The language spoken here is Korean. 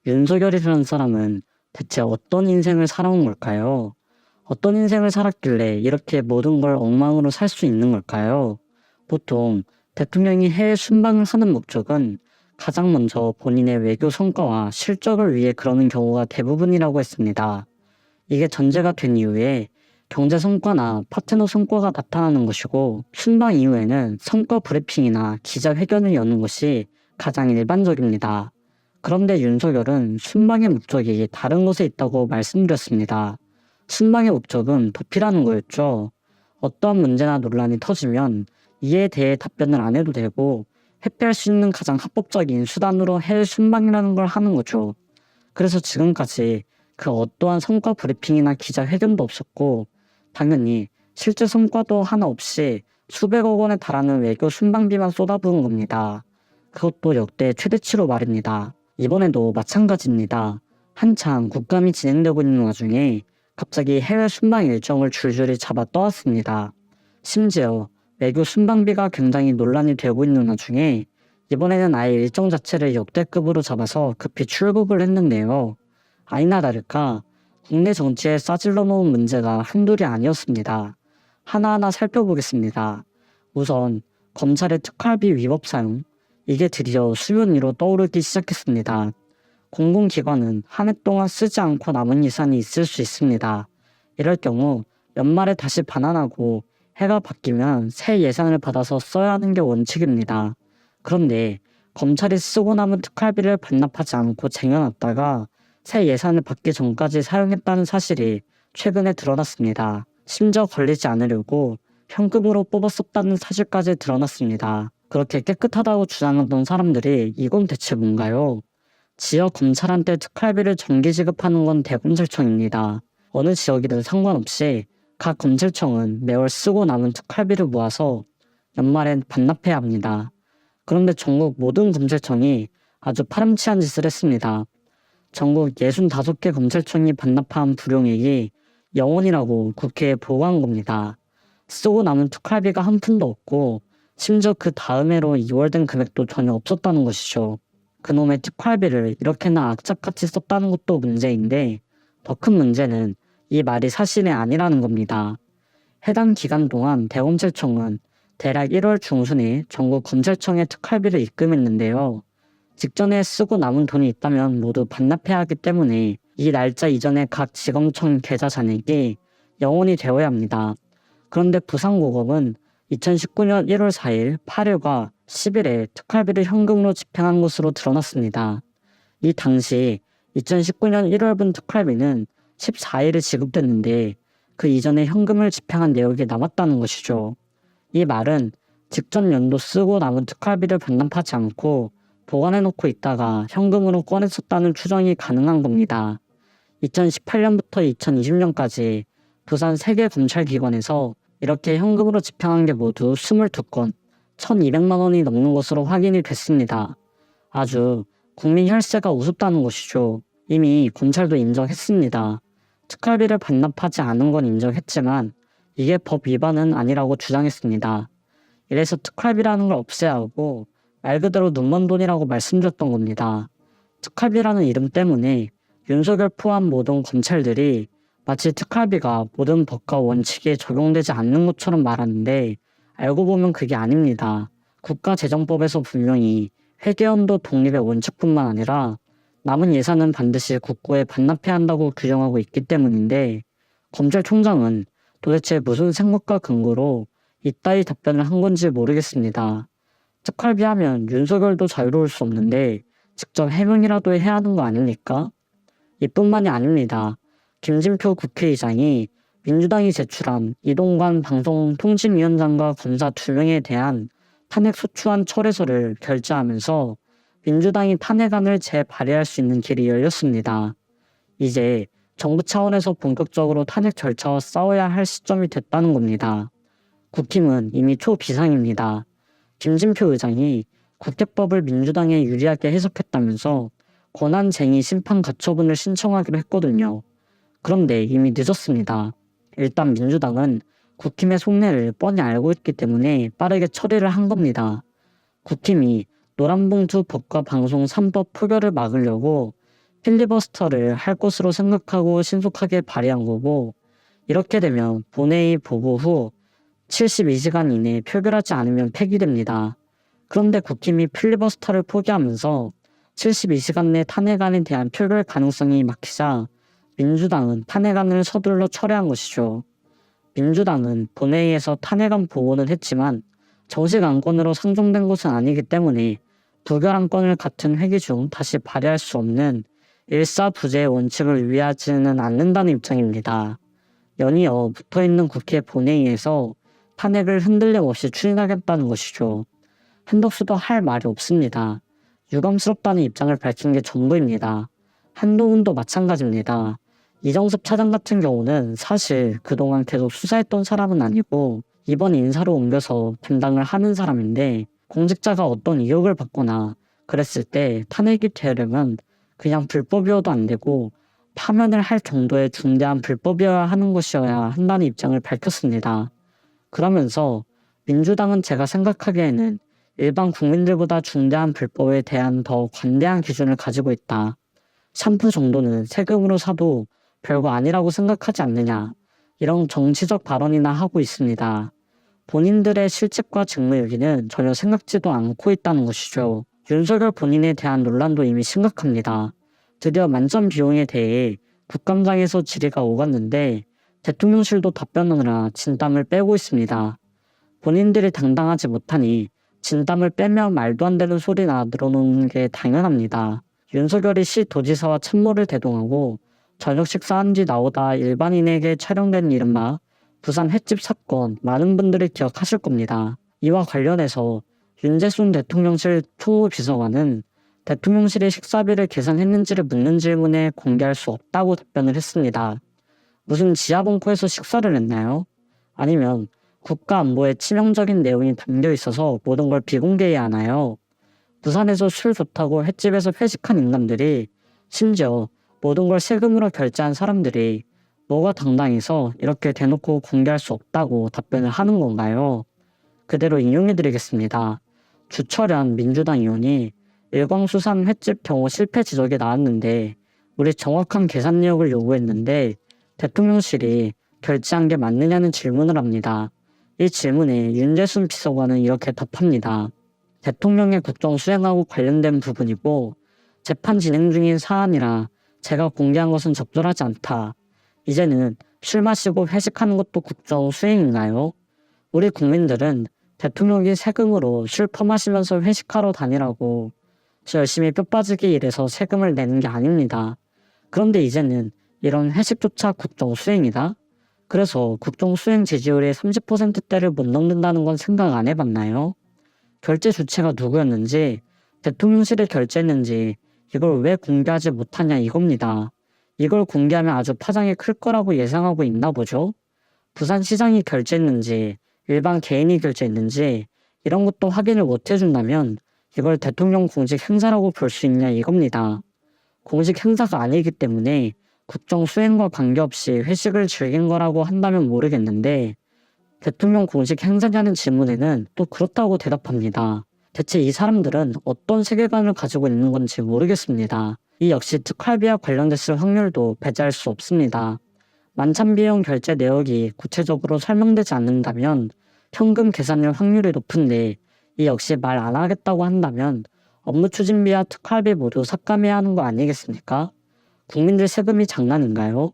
윤석열이라는 사람은 대체 어떤 인생을 살아온 걸까요? 어떤 인생을 살았길래 이렇게 모든 걸 엉망으로 살 수 있는 걸까요? 보통 대통령이 해외 순방을 하는 목적은 가장 먼저 본인의 외교 성과와 실적을 위해 그러는 경우가 대부분이라고 했습니다. 이게 전제가 된 이후에 경제 성과나 파트너 성과가 나타나는 것이고, 순방 이후에는 성과 브리핑이나 기자회견을 여는 것이 가장 일반적입니다. 그런데 윤석열은 순방의 목적이 다른 곳에 있다고 말씀드렸습니다. 순방의 목적은 도피라는 거였죠. 어떠한 문제나 논란이 터지면 이에 대해 답변을 안 해도 되고, 회피할 수 있는 가장 합법적인 수단으로 해외 순방이라는 걸 하는 거죠. 그래서 지금까지 그 어떠한 성과 브리핑이나 기자회견도 없었고, 당연히 실제 성과도 하나 없이 수백억 원에 달하는 외교 순방비만 쏟아부은 겁니다. 그것도 역대 최대치로 말입니다. 이번에도 마찬가지입니다. 한창 국감이 진행되고 있는 와중에 갑자기 해외 순방 일정을 줄줄이 잡아 떠왔습니다. 심지어 외교 순방비가 굉장히 논란이 되고 있는 와중에 이번에는 아예 일정 자체를 역대급으로 잡아서 급히 출국을 했는데요. 아니나 다를까 국내 정치에 싸질러 놓은 문제가 한둘이 아니었습니다. 하나하나 살펴보겠습니다. 우선 검찰의 특활비 위법 사용, 이게 드디어 수면 위로 떠오르기 시작했습니다. 공공기관은 한 해 동안 쓰지 않고 남은 예산이 있을 수 있습니다. 이럴 경우 연말에 다시 반환하고 해가 바뀌면 새 예산을 받아서 써야 하는 게 원칙입니다. 그런데 검찰이 쓰고 남은 특활비를 반납하지 않고 쟁여놨다가 새 예산을 받기 전까지 사용했다는 사실이 최근에 드러났습니다. 심지어 걸리지 않으려고 현금으로 뽑았었다는 사실까지 드러났습니다. 그렇게 깨끗하다고 주장하던 사람들이 이건 대체 뭔가요? 지역 검찰한테 특활비를 정기 지급하는 건 대검찰청입니다. 어느 지역이든 상관없이 각 검찰청은 매월 쓰고 남은 특활비를 모아서 연말엔 반납해야 합니다. 그런데 전국 모든 검찰청이 아주 파렴치한 짓을 했습니다. 전국 65개 검찰청이 반납한 불용액이 0원이라고 국회에 보고한 겁니다. 쓰고 남은 특활비가 한 푼도 없고 심지어 그 다음해로 2월된 금액도 전혀 없었다는 것이죠. 그놈의 특활비를 이렇게나 악착같이 썼다는 것도 문제인데, 더 큰 문제는 이 말이 사실이 아니라는 겁니다. 해당 기간 동안 대검찰청은 대략 1월 중순에 전국 검찰청에 특활비를 입금했는데요. 직전에 쓰고 남은 돈이 있다면 모두 반납해야 하기 때문에 이 날짜 이전에 각 지검청 계좌 잔액이 0원이 되어야 합니다. 그런데 부산고검은 2019년 1월 4일, 8일과 10일에 특활비를 현금으로 집행한 것으로 드러났습니다. 이 당시 2019년 1월분 특활비는 14일에 지급됐는데 그 이전에 현금을 집행한 내역이 남았다는 것이죠. 이 말은 직전 연도 쓰고 남은 특활비를 반납하지 않고 보관해놓고 있다가 현금으로 꺼내 썼다는 추정이 가능한 겁니다. 2018년부터 2020년까지 부산 3개 검찰기관에서 이렇게 현금으로 집행한 게 모두 22건, 1200만 원이 넘는 것으로 확인이 됐습니다. 아주 국민 혈세가 우습다는 것이죠. 이미 검찰도 인정했습니다. 특활비를 반납하지 않은 건 인정했지만 이게 법 위반은 아니라고 주장했습니다. 이래서 특활비라는 걸 없애야 하고 말 그대로 눈먼 돈이라고 말씀드렸던 겁니다. 특활비라는 이름 때문에 윤석열 포함 모든 검찰들이 마치 특활비가 모든 법과 원칙에 적용되지 않는 것처럼 말하는데, 알고 보면 그게 아닙니다. 국가재정법에서 분명히 회계연도 독립의 원칙뿐만 아니라 남은 예산은 반드시 국고에 반납해야 한다고 규정하고 있기 때문인데, 검찰총장은 도대체 무슨 생각과 근거로 이따위 답변을 한 건지 모르겠습니다. 특활비 하면 윤석열도 자유로울 수 없는데 직접 해명이라도 해야 하는 거 아닙니까? 이뿐만이 아닙니다. 김진표 국회의장이 민주당이 제출한 이동관 방송통신위원장과 검사 2명에 대한 탄핵 소추안 철회서를 결재하면서 민주당이 탄핵안을 재발의할 수 있는 길이 열렸습니다. 이제 정부 차원에서 본격적으로 탄핵 절차와 싸워야 할 시점이 됐다는 겁니다. 국힘은 이미 초비상입니다. 김진표 의장이 국회법을 민주당에 유리하게 해석했다면서 권한쟁의 심판 가처분을 신청하기로 했거든요. 그런데 이미 늦었습니다. 일단 민주당은 국힘의 속내를 뻔히 알고 있기 때문에 빠르게 처리를 한 겁니다. 국힘이 노란봉투 법과 방송 3법 표결을 막으려고 필리버스터를 할 것으로 생각하고 신속하게 발의한 거고, 이렇게 되면 본회의 보고 후 72시간 이내에 표결하지 않으면 폐기됩니다. 그런데 국힘이 필리버스터를 포기하면서 72시간 내 탄핵안에 대한 표결 가능성이 막히자 민주당은 탄핵안을 서둘러 철회한 것이죠. 민주당은 본회의에서 탄핵안 보고는 했지만 정식 안건으로 상정된 것은 아니기 때문에 부결 안건을 같은 회기 중 다시 발의할 수 없는 일사부재의 원칙을 위하지는 않는다는 입장입니다. 연이어 붙어있는 국회 본회의에서 탄핵을 흔들림 없이 추진하겠다는 것이죠. 한덕수도 할 말이 없습니다. 유감스럽다는 입장을 밝힌 게 전부입니다. 한동훈도 마찬가지입니다. 이정섭 차장 같은 경우는 사실 그동안 계속 수사했던 사람은 아니고 이번 인사로 옮겨서 담당을 하는 사람인데, 공직자가 어떤 의혹을 받거나 그랬을 때 탄핵이 되려면 그냥 불법이어도 안 되고 파면을 할 정도의 중대한 불법이어야 하는 것이어야 한다는 입장을 밝혔습니다. 그러면서 민주당은 제가 생각하기에는 일반 국민들보다 중대한 불법에 대한 더 관대한 기준을 가지고 있다. 샴푸 정도는 세금으로 사도 별거 아니라고 생각하지 않느냐, 이런 정치적 발언이나 하고 있습니다. 본인들의 실직과 직무유기는 전혀 생각지도 않고 있다는 것이죠. 윤석열 본인에 대한 논란도 이미 심각합니다. 드디어 만점 비용에 대해 국감장에서 질의가 오갔는데 대통령실도 답변하느라 진땀을 빼고 있습니다. 본인들이 당당하지 못하니 진땀을 빼며 말도 안 되는 소리나 늘어놓는 게 당연합니다. 윤석열이 시도지사와 참모를 대동하고 저녁 식사한 뒤 나오다 일반인에게 촬영된 이른바 부산 횟집 사건, 많은 분들이 기억하실 겁니다. 이와 관련해서 윤재순 대통령실 총무비서관은 대통령실이 식사비를 계산했는지를 묻는 질문에 공개할 수 없다고 답변을 했습니다. 무슨 지하벙커에서 식사를 했나요? 아니면 국가안보에 치명적인 내용이 담겨 있어서 모든 걸 비공개해야 하나요? 부산에서 술 좋다고 횟집에서 회식한 인간들이, 심지어 모든 걸 세금으로 결제한 사람들이 뭐가 당당해서 이렇게 대놓고 공개할 수 없다고 답변을 하는 건가요? 그대로 인용해드리겠습니다. 주철현 민주당 의원이 일광수산 횟집 경호 실패 지적이 나왔는데 우리 정확한 계산 내역을 요구했는데 대통령실이 결제한 게 맞느냐는 질문을 합니다. 이 질문에 윤재순 비서관은 이렇게 답합니다. 대통령의 국정 수행하고 관련된 부분이고 재판 진행 중인 사안이라 제가 공개한 것은 적절하지 않다. 이제는 술 마시고 회식하는 것도 국정 수행인가요? 우리 국민들은 대통령이 세금으로 술 퍼마시면서 회식하러 다니라고 열심히 뼈 빠지게 일해서 세금을 내는 게 아닙니다. 그런데 이제는 이런 회식조차 국정 수행이다? 그래서 국정 수행 지지율이 30%대를 못 넘는다는 건 생각 안 해봤나요? 결제 주체가 누구였는지, 대통령실이 결제했는지 이걸 왜 공개하지 못하냐 이겁니다. 이걸 공개하면 아주 파장이 클 거라고 예상하고 있나 보죠? 부산시장이 결제했는지 일반 개인이 결제했는지 이런 것도 확인을 못 해준다면 이걸 대통령 공직 행사라고 볼 수 있냐 이겁니다. 공직 행사가 아니기 때문에 국정 수행과 관계없이 회식을 즐긴 거라고 한다면 모르겠는데 대통령 공식 행사냐는 질문에는 또 그렇다고 대답합니다. 대체 이 사람들은 어떤 세계관을 가지고 있는 건지 모르겠습니다. 이 역시 특활비와 관련됐을 확률도 배제할 수 없습니다. 만찬비용 결제 내역이 구체적으로 설명되지 않는다면 현금 계산일 확률이 높은데 이 역시 말 안 하겠다고 한다면 업무 추진비와 특활비 모두 삭감해야 하는 거 아니겠습니까? 국민들 세금이 장난인가요?